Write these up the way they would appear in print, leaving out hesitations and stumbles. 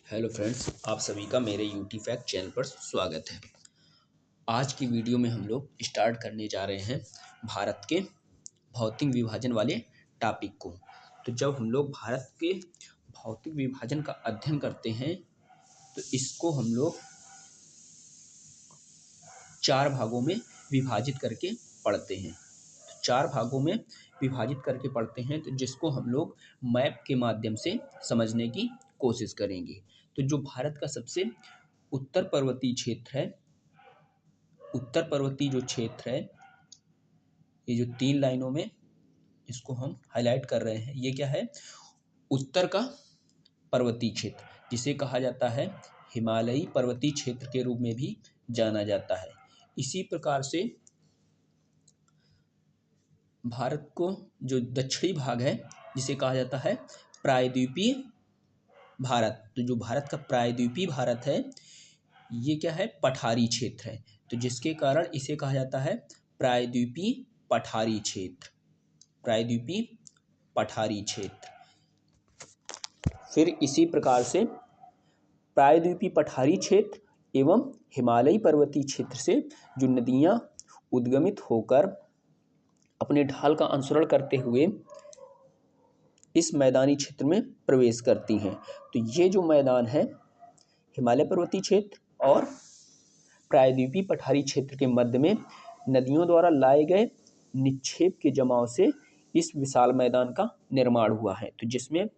Hello friends, आप सभी का मेरे यूटी फैक्ट चैनल पर स्वागत है। आज की वीडियो में हम लोग स्टार्ट करने जा रहे हैं भारत के भौतिक विभाजन वाले टॉपिक को। तो जब हम लोग भारत के भौतिक विभाजन का अध्ययन करते हैं तो इसको हम लोग 4 भागों में विभाजित करके पढ़ते हैं। तो 4 भागों में विभाजित करके पढ़ते हैं, तो जिसको हम लोग मैप के माध्यम से समझने की कोशिश करेंगे। तो जो भारत का सबसे उत्तर पर्वतीय क्षेत्र है, उत्तर पर्वतीय जो क्षेत्र है, ये जो 3 लाइनों में इसको हम हाईलाइट कर रहे हैं, ये क्या है? उत्तर का पर्वतीय क्षेत्र, जिसे कहा जाता है हिमालयी पर्वतीय क्षेत्र के रूप में भी जाना जाता है। इसी प्रकार से भारत को जो दक्षिणी भाग है, जिसे कहा जाता है प्रायद्वीपीय भारत, तो जो भारत का प्रायद्वीपीय भारत है, ये क्या है? पठारी क्षेत्र है। तो जिसके कारण इसे कहा जाता है प्रायद्वीपीय पठारी क्षेत्र, प्रायद्वीपीय पठारी क्षेत्र। फिर इसी प्रकार से प्रायद्वीपीय पठारी क्षेत्र एवं हिमालयी पर्वतीय क्षेत्र से जो नदियां उद्गमित होकर अपने ढाल का अनुसरण करते हुए इस मैदानी क्षेत्र में प्रवेश करती हैं। तो ये जो मैदान है, हिमालय पर्वतीय क्षेत्र और प्रायद्वीपीय पठारी क्षेत्र के मध्य में नदियों द्वारा लाए गए निक्षेप के जमाव से इस विशाल मैदान का निर्माण हुआ है। तो जिसमें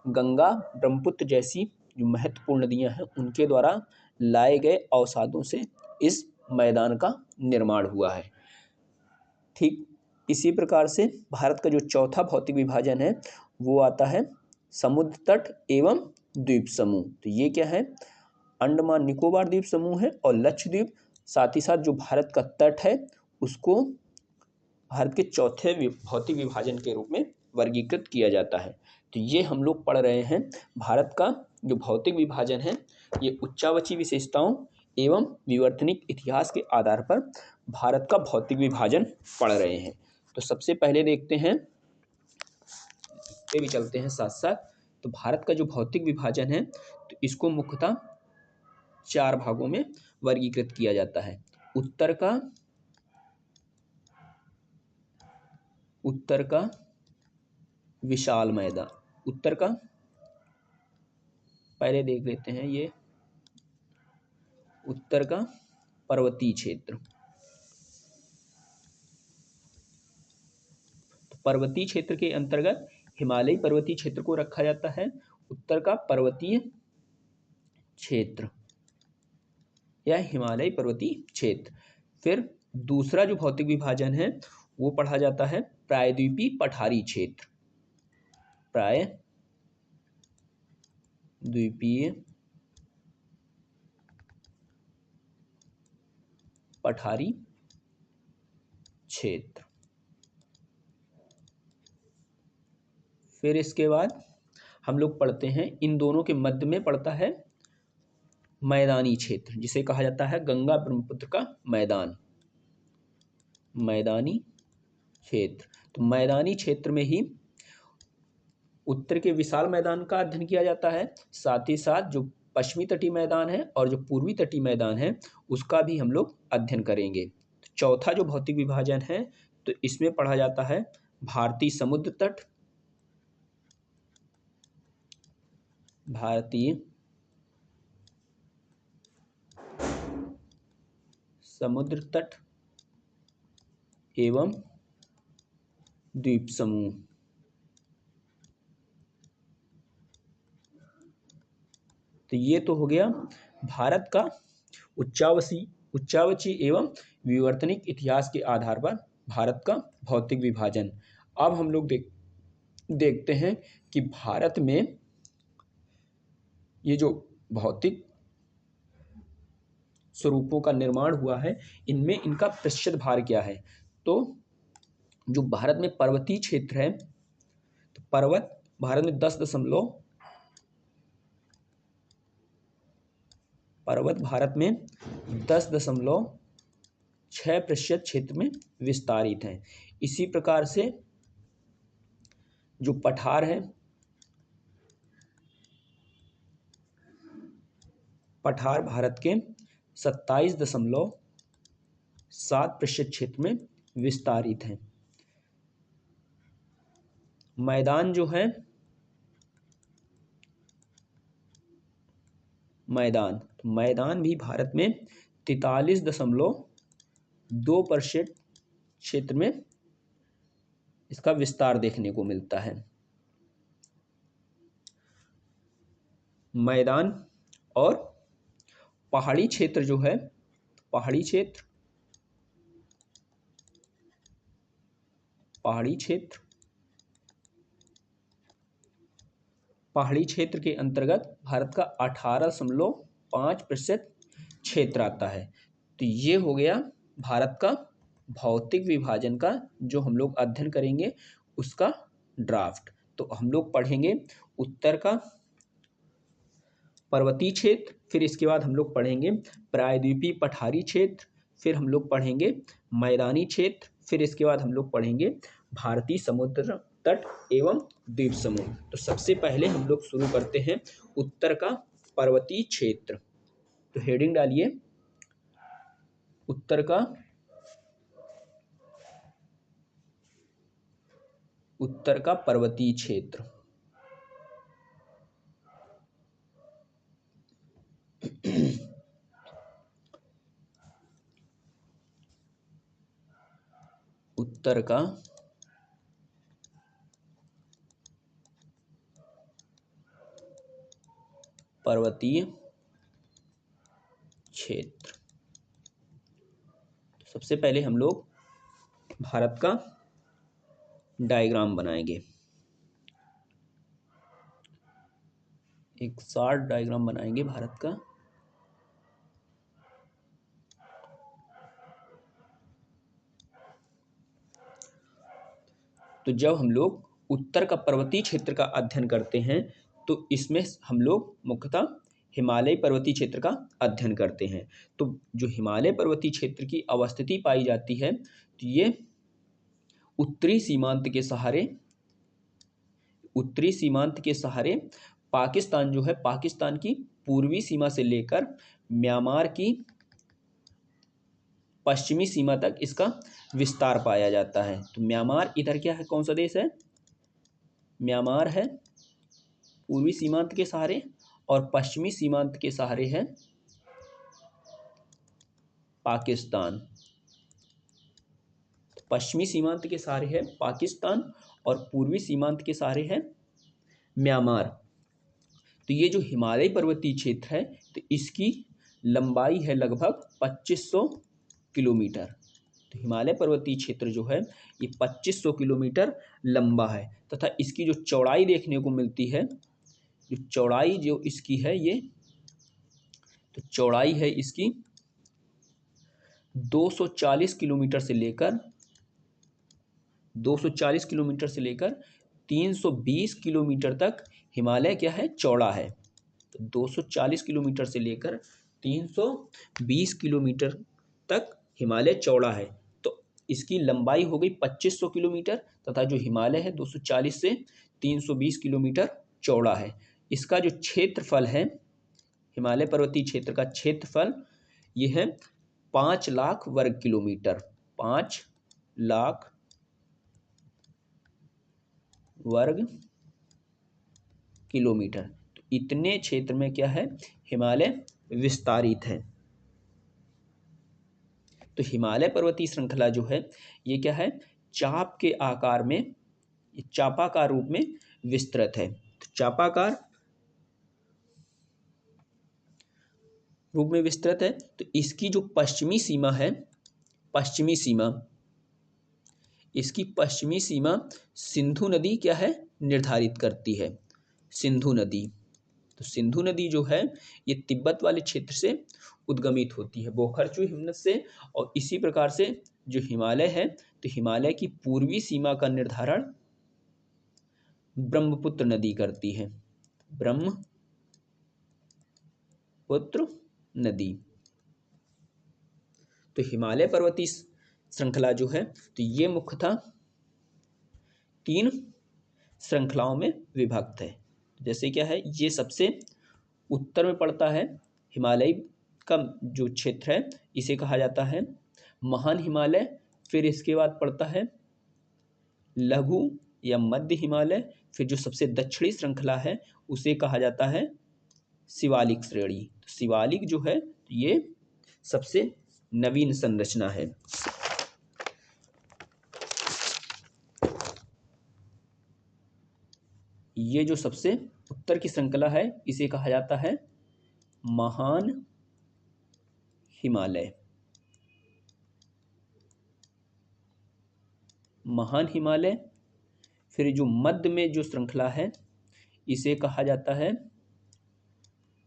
गंगा, ब्रह्मपुत्र जैसी जो महत्वपूर्ण नदियां हैं, उनके द्वारा लाए गए अवसादों से इस मैदान का निर्माण हुआ है। ठीक इसी प्रकार से भारत का जो चौथा भौतिक विभाजन है, वो आता है समुद्र तट एवं द्वीप समूह। तो ये क्या है? अंडमान निकोबार द्वीप समूह है और लक्षद्वीप, साथ ही साथ जो भारत का तट है उसको भारत के चौथे भौतिक विभाजन के रूप में वर्गीकृत किया जाता है। तो ये हम लोग पढ़ रहे हैं भारत का जो भौतिक विभाजन है, ये उच्चावची विशेषताओं एवं विवर्तनिक इतिहास के आधार पर भारत का भौतिक विभाजन पढ़ रहे हैं। तो सबसे पहले देखते हैं, भी चलते हैं साथ साथ। तो भारत का जो भौतिक विभाजन है, तो इसको मुख्यतः 4 भागों में वर्गीकृत किया जाता है। उत्तर का विशाल मैदान, उत्तर का पहले देख लेते हैं, ये उत्तर का पर्वतीय क्षेत्र। तो पर्वतीय क्षेत्र के अंतर्गत हिमालयी पर्वतीय क्षेत्र को रखा जाता है उत्तर का पर्वतीय क्षेत्र या हिमालयी पर्वतीय क्षेत्र। फिर दूसरा जो भौतिक विभाजन है, वो पढ़ा जाता है प्रायद्वीपीय पठारी क्षेत्र, प्रायद्वीपीय पठारी क्षेत्र। फिर इसके बाद हम लोग पढ़ते हैं, इन दोनों के मध्य में पड़ता है मैदानी क्षेत्र, जिसे कहा जाता है गंगा ब्रह्मपुत्र का मैदान, मैदानी क्षेत्र। तो मैदानी क्षेत्र में ही उत्तर के विशाल मैदान का अध्ययन किया जाता है, साथ ही साथ जो पश्चिमी तटीय मैदान है और जो पूर्वी तटीय मैदान है, उसका भी हम लोग अध्ययन करेंगे। चौथा जो भौतिक विभाजन है, तो इसमें पढ़ा जाता है भारतीय समुद्र तट, भारतीय समुद्र तट एवं द्वीप समूह। तो ये तो हो गया भारत का उच्चावची एवं विवर्तनिक इतिहास के आधार पर भारत का भौतिक विभाजन। अब हम लोग देखते हैं कि भारत में ये जो भौतिक स्वरूपों का निर्माण हुआ है, इनमें इनका प्रतिशत भार क्या है। तो जो भारत में पर्वतीय क्षेत्र है, तो पर्वत भारत में 10.6% क्षेत्र में विस्तारित है। इसी प्रकार से जो पठार है, पठार भारत के 27.7% क्षेत्र में विस्तारित हैं। मैदान जो है, मैदान भी भारत में 43.2% क्षेत्र में इसका विस्तार देखने को मिलता है। मैदान और पहाड़ी क्षेत्र जो है, पहाड़ी क्षेत्र के अंतर्गत भारत का 18.5% क्षेत्र आता है। तो ये हो गया भारत का भौतिक विभाजन का जो हम लोग अध्ययन करेंगे उसका ड्राफ्ट। तो हम लोग पढ़ेंगे उत्तर का पर्वतीय क्षेत्र, फिर इसके बाद हम लोग पढ़ेंगे प्रायद्वीपीय पठारी क्षेत्र, फिर हम लोग पढ़ेंगे मैदानी क्षेत्र, फिर इसके बाद हम लोग पढ़ेंगे भारतीय समुद्र तट एवं द्वीप समूह। तो सबसे पहले हम लोग शुरू करते हैं उत्तर का पर्वतीय क्षेत्र। तो हेडिंग डालिए उत्तर का पर्वतीय क्षेत्र। उत्तर का पर्वतीय क्षेत्र। सबसे पहले हम लोग भारत का डायग्राम बनाएंगे। एक शार्ट डायग्राम बनाएंगे भारत का। तो जब हम लोग उत्तर का पर्वतीय क्षेत्र का अध्ययन करते हैं तो इसमें हम लोग मुख्यतः हिमालय पर्वतीय क्षेत्र का अध्ययन करते हैं। तो जो हिमालय पर्वतीय क्षेत्र की अवस्थिति पाई जाती है तो ये उत्तरी सीमांत के सहारे पाकिस्तान जो है, पाकिस्तान की पूर्वी सीमा से लेकर म्यांमार की पश्चिमी सीमा तक इसका विस्तार पाया जाता है। तो म्यांमार इधर क्या है, कौन सा देश है? म्यांमार है पूर्वी सीमांत के सहारे, और पश्चिमी सीमांत के सहारे है पाकिस्तान। पश्चिमी सीमांत के सहारे है पाकिस्तान और पूर्वी सीमांत के सहारे है म्यांमार। तो ये जो हिमालय पर्वतीय क्षेत्र है तो इसकी लंबाई है लगभग 2500 किलोमीटर। तो हिमालय पर्वतीय क्षेत्र जो है ये 2500 किलोमीटर लंबा है तथा इसकी जो चौड़ाई देखने को मिलती है, जो चौड़ाई जो इसकी है ये, तो चौड़ाई है इसकी 240 किलोमीटर से लेकर 320 किलोमीटर तक हिमालय क्या है, चौड़ा है। तो 240 किलोमीटर से लेकर 320 किलोमीटर तक हिमालय चौड़ा है। तो इसकी लंबाई हो गई 2500 किलोमीटर तथा जो हिमालय है 240 से 320 किलोमीटर चौड़ा है। इसका जो क्षेत्रफल है, हिमालय पर्वतीय क्षेत्र का क्षेत्रफल ये है 5 लाख वर्ग किलोमीटर। 5 लाख वर्ग किलोमीटर। तो इतने क्षेत्र में क्या है, हिमालय विस्तारित है। तो हिमालय पर्वतीय श्रृंखला जो है ये क्या है, चाप के आकार में, चापाकार रूप में विस्तृत है। तो चापाकार रूप में विस्तृत है। तो इसकी जो पश्चिमी सीमा है, इसकी पश्चिमी सीमा सिंधु नदी क्या है, निर्धारित करती है। सिंधु नदी, तो सिंधु नदी जो है ये तिब्बत वाले क्षेत्र से उद्गमित होती है, बोखरचू हिमनद से। और इसी प्रकार से जो हिमालय है, तो हिमालय की पूर्वी सीमा का निर्धारण ब्रह्मपुत्र नदी करती है। ब्रह्मपुत्र नदी। तो हिमालय पर्वतीय श्रृंखला जो है तो ये मुख्यतः 3 श्रृंखलाओं में विभक्त है। जैसे क्या है, ये सबसे उत्तर में पड़ता है हिमालय का जो क्षेत्र है इसे कहा जाता है महान हिमालय। फिर इसके बाद पड़ता है लघु या मध्य हिमालय। फिर जो सबसे दक्षिणी श्रृंखला है उसे कहा जाता है शिवालिक श्रेणी। तो शिवालिक जो है ये सबसे नवीन संरचना है। ये जो सबसे उत्तर की श्रृंखला है इसे कहा जाता है महान हिमालय। महान हिमालय। फिर जो मध्य में जो श्रृंखला है इसे कहा जाता है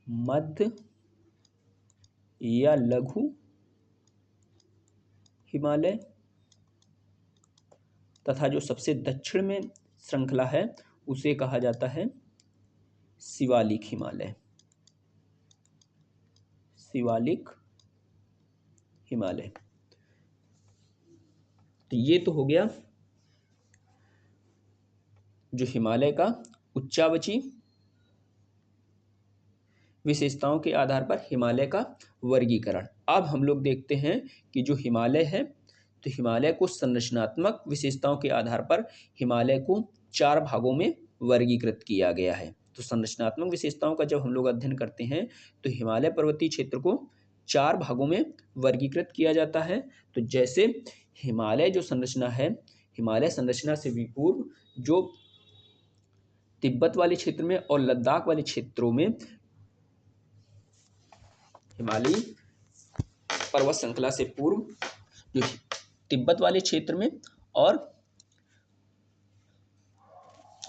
मध्य या लघु हिमालय। तथा जो सबसे दक्षिण में श्रृंखला है उसे कहा जाता है शिवालिक हिमालय। शिवालिक हिमालय। तो ये तो हो गया जो हिमालय का उच्चावची विशेषताओं के आधार पर हिमालय का वर्गीकरण। अब हम लोग देखते हैं कि जो हिमालय है तो हिमालय को संरचनात्मक विशेषताओं के आधार पर हिमालय को 4 भागों में वर्गीकृत किया गया है। तो संरचनात्मक विशेषताओं का जब हम लोग अध्ययन करते हैं तो हिमालय पर्वतीय क्षेत्र को 4 भागों में वर्गीकृत किया जाता है। तो जैसे हिमालय जो संरचना है, हिमालय संरचना से भी पूर्व जो तिब्बत वाले क्षेत्र में और लद्दाख वाले क्षेत्रों में हिमालयी पर्वत श्रृंखला से पूर्व जो तिब्बत वाले क्षेत्र में और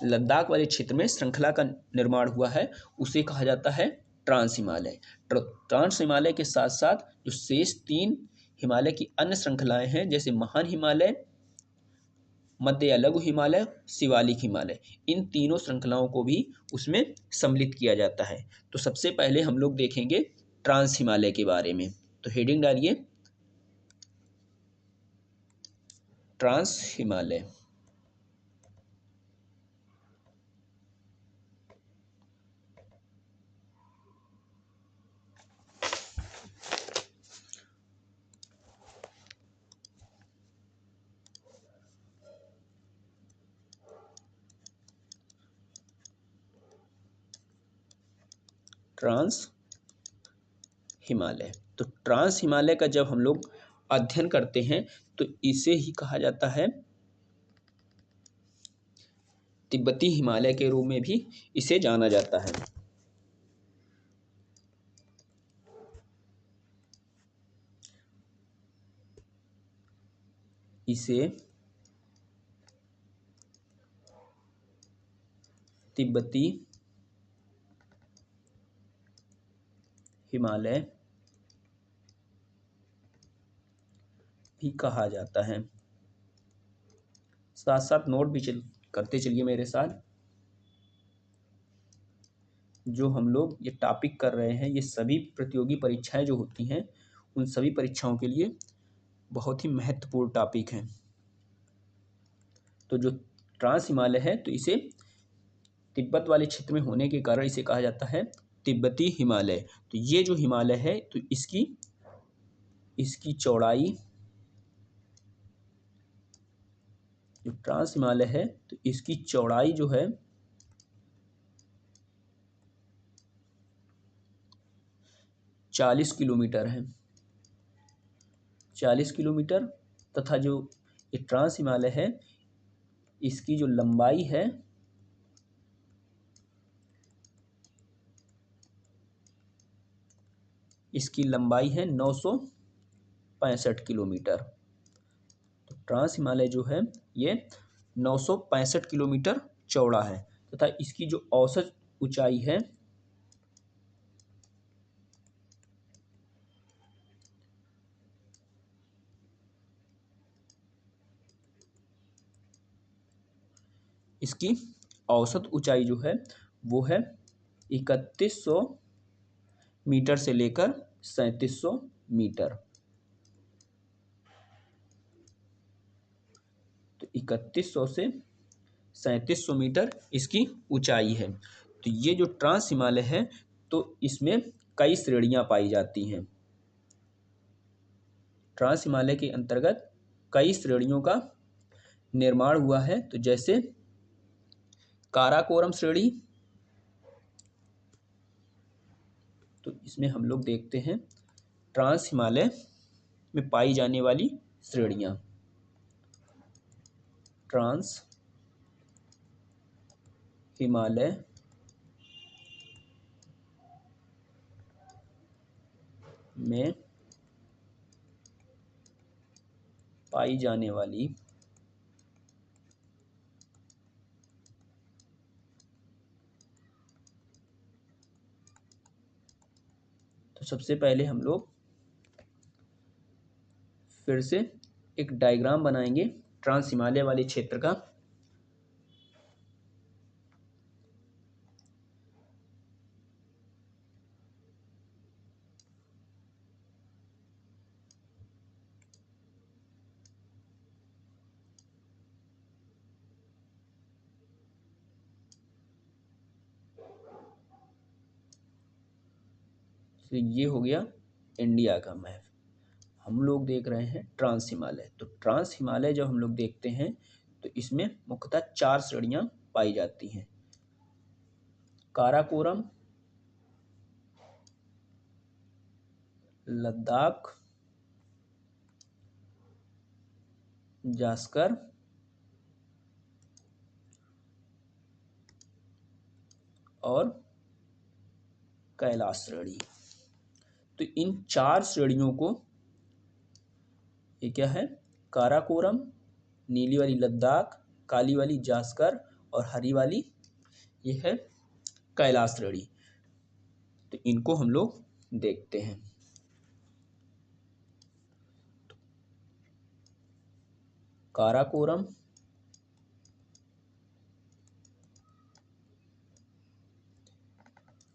लद्दाख वाले क्षेत्र में श्रृंखला का निर्माण हुआ है उसे कहा जाता है ट्रांस हिमालय। ट्रांस हिमालय के साथ साथ जो शेष 3 हिमालय की अन्य श्रृंखलाएं हैं जैसे महान हिमालय, मध्य या लघु हिमालय, शिवालिक हिमालय, इन तीनों श्रृंखलाओं को भी उसमें सम्मिलित किया जाता है। तो सबसे पहले हम लोग देखेंगे ट्रांस हिमालय के बारे में। तो हेडिंग डालिए ट्रांस हिमालय। ट्रांस हिमालय। तो ट्रांस हिमालय का जब हम लोग अध्ययन करते हैं तो इसे ही कहा जाता है तिब्बती हिमालय के रूप में भी इसे जाना जाता है। इसे तिब्बती हिमालय भी कहा जाता है। साथ साथ नोट भी करते चलिए मेरे साथ। जो हम लोग ये टॉपिक कर रहे हैं ये सभी प्रतियोगी परीक्षाएं जो होती हैं उन सभी परीक्षाओं के लिए बहुत ही महत्वपूर्ण टॉपिक हैं। तो जो ट्रांस हिमालय है तो इसे तिब्बत वाले क्षेत्र में होने के कारण इसे कहा जाता है तिब्बती हिमालय। तो ये जो हिमालय है तो इसकी चौड़ाई, जो ट्रांस हिमालय है तो इसकी चौड़ाई जो है 40 किलोमीटर है। 40 किलोमीटर। तथा जो ये ट्रांस हिमालय है इसकी जो लंबाई है इसकी लंबाई है 965 किलोमीटर। तो ट्रांस हिमालय जो है ये 965 किलोमीटर चौड़ा है तथा इसकी जो औसत ऊंचाई है इसकी औसत ऊंचाई जो है वो है 3100 मीटर से लेकर 3700 मीटर। तो 3100 से 3700 मीटर इसकी ऊंचाई है। तो ये जो ट्रांस हिमालय है तो इसमें कई श्रेणियां पाई जाती हैं। ट्रांस हिमालय के अंतर्गत कई श्रेणियों का निर्माण हुआ है। तो जैसे काराकोरम श्रेणी, तो इसमें हम लोग देखते हैं ट्रांस हिमालय में पाई जाने वाली श्रेणियां। ट्रांस हिमालय में पाई जाने वाली तो सबसे पहले हम लोग फिर से एक डायग्राम बनाएंगे ट्रांस हिमालय वाले क्षेत्र का। तो ये हो गया इंडिया का मैप। हम लोग देख रहे हैं ट्रांस हिमालय। तो ट्रांस हिमालय जब हम लोग देखते हैं तो इसमें मुख्यतः 4 श्रेणियां पाई जाती हैं। काराकोरम, लद्दाख, जास्कर और कैलाश श्रेणी। तो इन 4 श्रेणियों को, ये क्या है, काराकोरम, नीली वाली लद्दाख, काली वाली जास्कर और हरी वाली ये है कैलाश श्रेणी। तो इनको हम लोग देखते हैं। काराकोरम,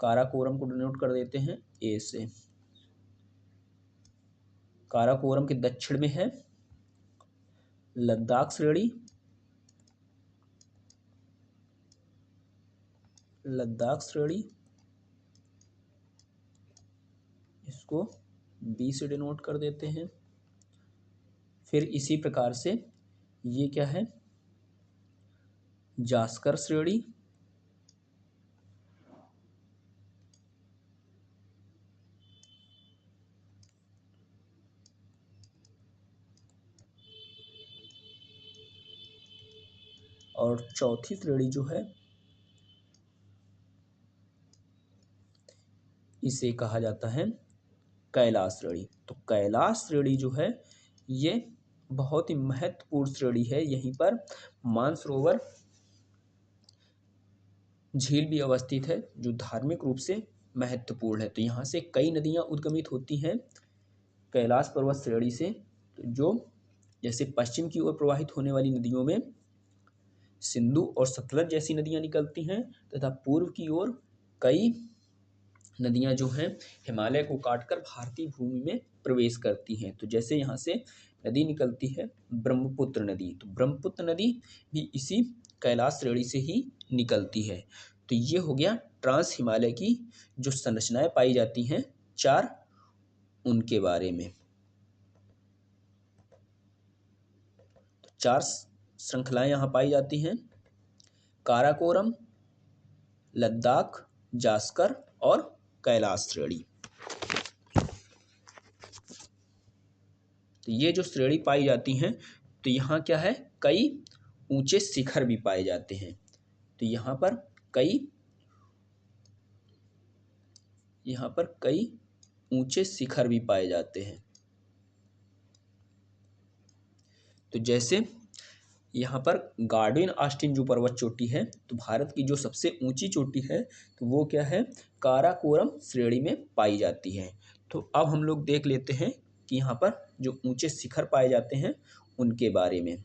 काराकोरम को डिनोट कर देते हैं ए से। काराकोरम के दक्षिण में है लद्दाख श्रेणी, लद्दाख श्रेणी इसको बी से डिनोट कर देते हैं। फिर इसी प्रकार से ये क्या है, जास्कर श्रेणी, और चौथी श्रेणी जो है इसे कहा जाता है कैलाश श्रेणी। तो कैलाश श्रेणी जो है ये बहुत ही महत्वपूर्ण श्रेणी है। यहीं पर मानसरोवर झील भी अवस्थित है जो धार्मिक रूप से महत्वपूर्ण है। तो यहाँ से कई नदियाँ उद्गमित होती हैं कैलाश पर्वत श्रेणी से। तो जो जैसे पश्चिम की ओर प्रवाहित होने वाली नदियों में सिंधु और सतलज जैसी नदियाँ निकलती हैं, तथा पूर्व की ओर कई नदियाँ जो हैं हिमालय को काटकर भारतीय भूमि में प्रवेश करती हैं। तो जैसे यहाँ से नदी निकलती है ब्रह्मपुत्र नदी, तो ब्रह्मपुत्र नदी भी इसी कैलाश श्रेणी से ही निकलती है। तो ये हो गया ट्रांस हिमालय की जो संरचनाएं पाई जाती हैं 4, उनके बारे में। तो 4 श्रृंखलाएं यहाँ पाई जाती हैं, काराकोरम, लद्दाख, जास्कर और कैलाश श्रेणी। तो ये जो श्रेणी पाई जाती हैं तो यहाँ क्या है, कई ऊंचे शिखर भी पाए जाते हैं। तो यहाँ पर कई ऊंचे शिखर भी पाए जाते हैं। तो जैसे यहाँ पर गार्डन ऑस्टिन जो पर्वत चोटी है, तो भारत की जो सबसे ऊंची चोटी है तो वो क्या है, काराकोरम श्रेणी में पाई जाती है। तो अब हम लोग देख लेते हैं कि यहाँ पर जो ऊंचे शिखर पाए जाते हैं उनके बारे में।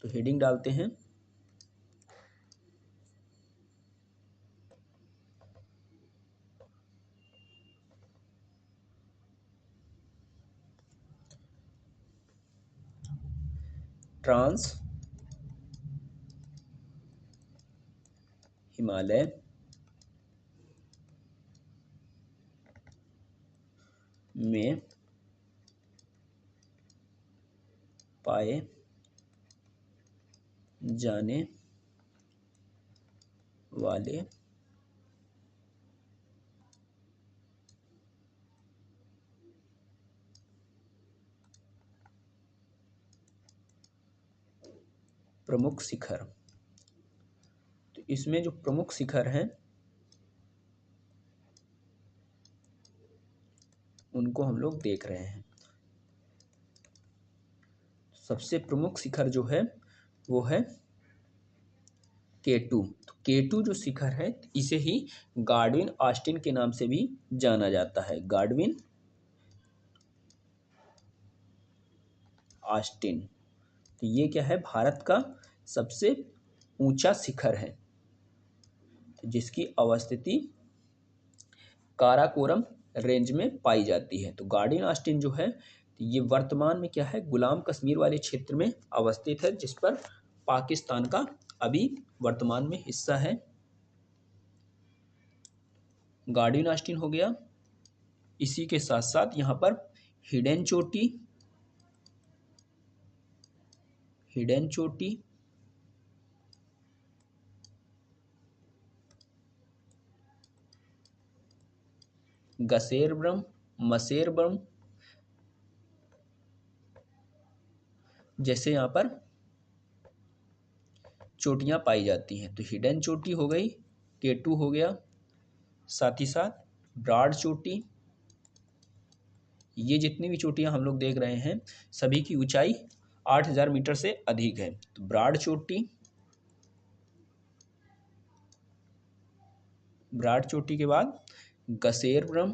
तो हेडिंग डालते हैं ट्रांस हिमालय में पाए जाने वाले प्रमुख शिखर। तो इसमें जो प्रमुख शिखर हैं उनको हम लोग देख रहे हैं। सबसे प्रमुख शिखर जो है वो है K2। तो K2 जो शिखर है इसे ही गाडविन ऑस्टिन के नाम से भी जाना जाता है। गाडविन ऑस्टिन। तो ये क्या है, भारत का सबसे ऊंचा शिखर है जिसकी अवस्थिति काराकोरम रेंज में पाई जाती है। तो गार्डियन ऑस्टिन जो है ये वर्तमान में क्या है, गुलाम कश्मीर वाले क्षेत्र में अवस्थित है जिस पर पाकिस्तान का अभी वर्तमान में हिस्सा है। गार्डियन ऑस्टिन हो गया। इसी के साथ साथ यहाँ पर हिडन चोटी, हिडन चोटी, गसेरब्रम, मसेरब्रम जैसे यहाँ पर चोटियां पाई जाती हैं। तो हिडन चोटी हो गई, K2 हो गया, साथ ही साथ ब्रॉड चोटी। ये जितनी भी चोटियां हम लोग देख रहे हैं सभी की ऊंचाई 8000 मीटर से अधिक है। तो ब्रॉड चोटी, ब्रॉड चोटी के बाद गसेरब्रम,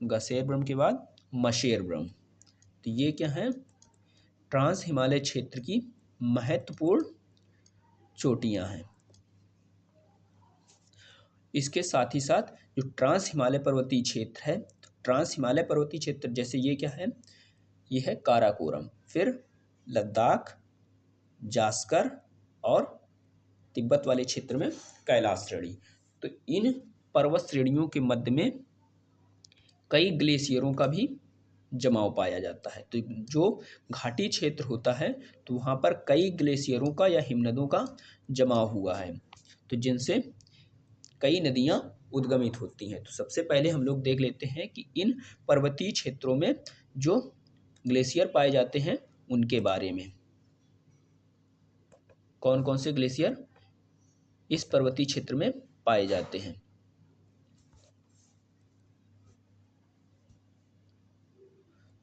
गसेरब्रम के बाद मशेरब्रम। तो ये क्या है, ट्रांस हिमालय क्षेत्र की महत्वपूर्ण चोटियां हैं। इसके साथ ही साथ जो ट्रांस हिमालय पर्वतीय क्षेत्र है, तो ट्रांस हिमालय पर्वतीय क्षेत्र जैसे ये क्या है, ये है काराकोरम, फिर लद्दाख, जास्कर और तिब्बत वाले क्षेत्र में कैलाश श्रेणी। तो इन पर्वत श्रेणियों के मध्य में कई ग्लेशियरों का भी जमाव पाया जाता है। तो जो घाटी क्षेत्र होता है तो वहाँ पर कई ग्लेशियरों का या हिमनदों का जमाव हुआ है, तो जिनसे कई नदियाँ उद्गमित होती हैं। तो सबसे पहले हम लोग देख लेते हैं कि इन पर्वतीय क्षेत्रों में जो ग्लेशियर पाए जाते हैं उनके बारे में। कौन कौन से ग्लेशियर इस पर्वतीय क्षेत्र में पाए जाते हैं।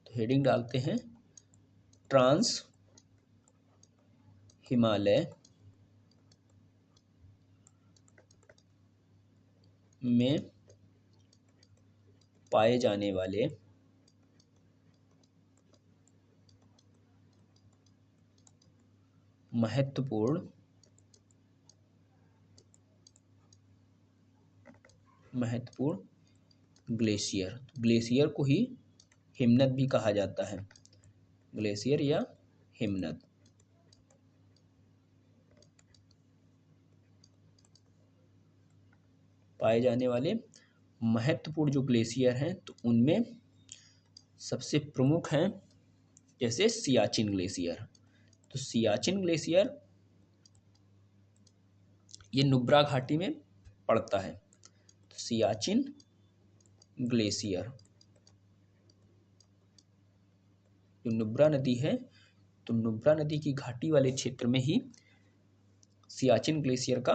तो हेडिंग डालते हैं, ट्रांस हिमालय में पाए जाने वाले महत्वपूर्ण ग्लेशियर। ग्लेशियर को ही हिमनद भी कहा जाता है, ग्लेशियर या हिमनद। पाए जाने वाले महत्वपूर्ण जो ग्लेशियर हैं तो उनमें सबसे प्रमुख हैं जैसे सियाचिन ग्लेशियर। तो सियाचिन ग्लेशियर ये नुब्रा घाटी में पड़ता है। तो सियाचिन ग्लेशियर जो नुब्रा नदी है, तो नुब्रा नदी की घाटी वाले क्षेत्र में ही सियाचिन ग्लेशियर का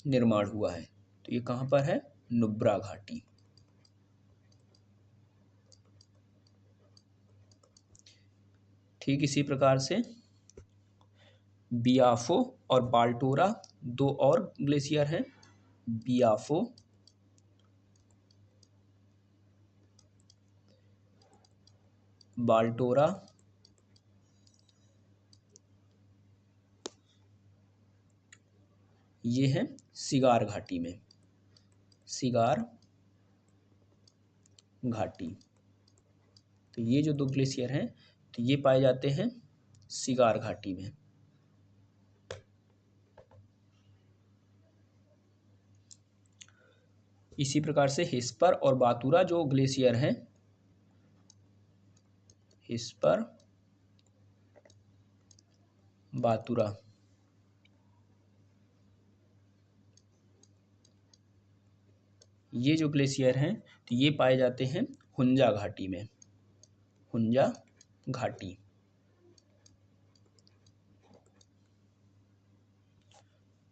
निर्माण हुआ है। तो ये कहाँ पर है, नुब्रा घाटी। ठीक इसी प्रकार से बियाफो और बाल्टोरा दो और ग्लेशियर हैं। बियाफो बाल्टोरा ये है सिगार घाटी में, सिगार घाटी। तो ये जो दो ग्लेशियर हैं तो ये पाए जाते हैं सिगार घाटी में। इसी प्रकार से हिस्पर और बातुरा जो ग्लेशियर हैं, हिस्पर, बातुरा, ये जो ग्लेशियर हैं तो ये पाए जाते हैं हुंजा घाटी में, हुंजा घाटी।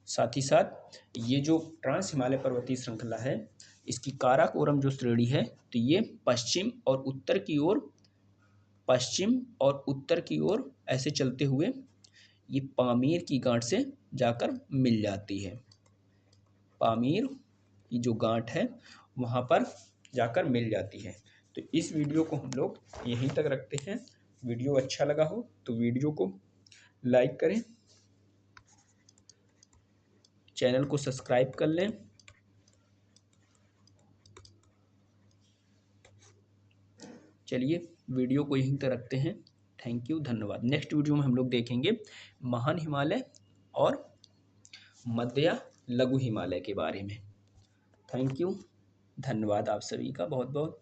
साथ ही साथ ये जो ट्रांस हिमालय पर्वतीय श्रृंखला है, इसकी काराकोरम जो श्रेणी है तो ये पश्चिम और उत्तर की ओर ऐसे चलते हुए ये पामीर की गांठ से जाकर मिल जाती है। पामीर की जो गांठ है वहाँ पर जाकर मिल जाती है। तो इस वीडियो को हम लोग यहीं तक रखते हैं। वीडियो अच्छा लगा हो तो वीडियो को लाइक करें, चैनल को सब्सक्राइब कर लें। चलिए वीडियो को यहीं तक रखते हैं। थैंक यू, धन्यवाद। नेक्स्ट वीडियो में हम लोग देखेंगे महान हिमालय और मध्य या लघु हिमालय के बारे में। थैंक यू, धन्यवाद आप सभी का बहुत बहुत।